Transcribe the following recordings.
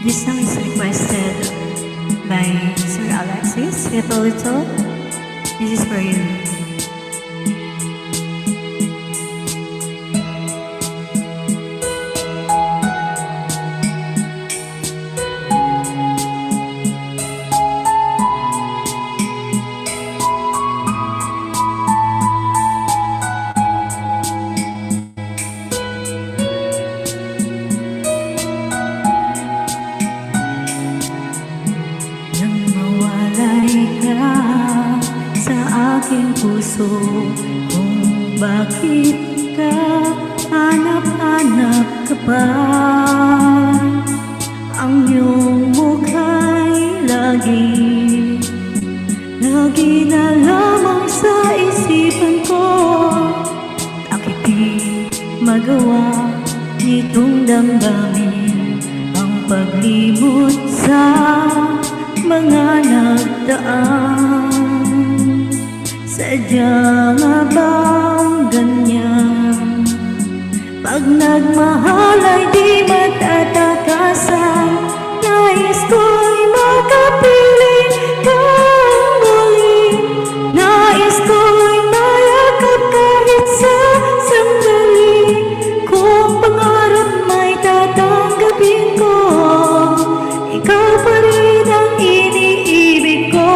This song is requested by Sir Alexis Hippolito. This is for you. Sa aking puso, kung bakit ka hanap-hanap ka pa. Ang iyong mukha'y lagi na lamang sa isipan ko. Bakit di magawa nitong damdamin ang paglimot sa mga nagdaan? Sadya nga bang ganyan? Pag nagmahal ay di matatakasan. Nais ko'y makapiling kang muli. Nais ko'y mayakap kahit sa sandali. Kung pangarap may tatanggapin ko, ikaw pa rin ang iniibig ko.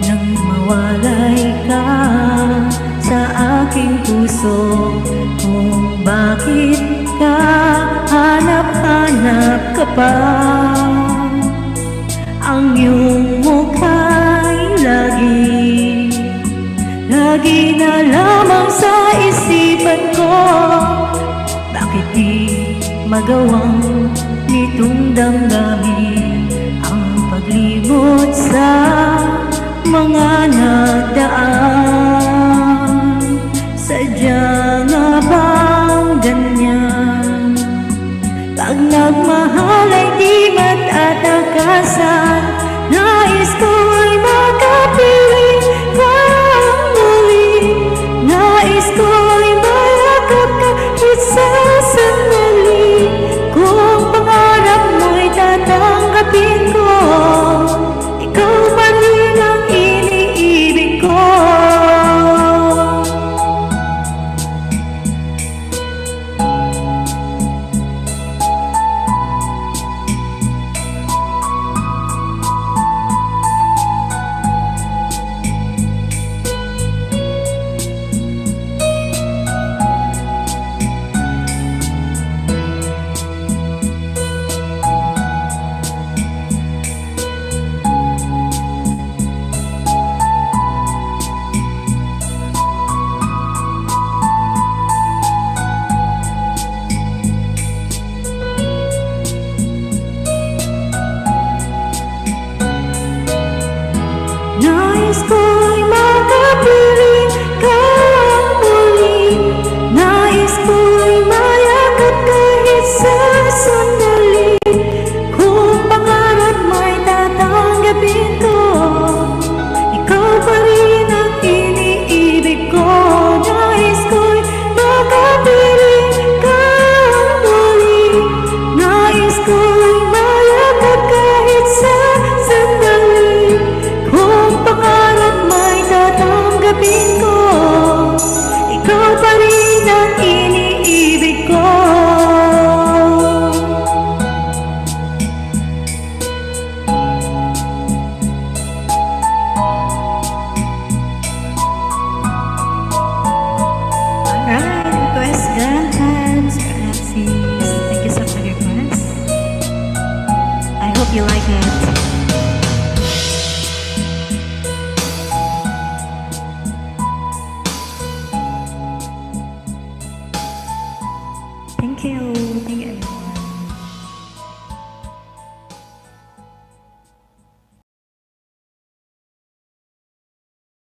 Nang mawalay ka sa aking puso, kung bakit ka hanap-hanap ka pa. Ang iyong mukha'y lagi na lamang sa isipan ko. Bakit di magawang nitong damdamin ang paglimot sa mga nagdaan? Sadya nga bang ganyan? Pag nagmahal ay di matatakasan. Nais ko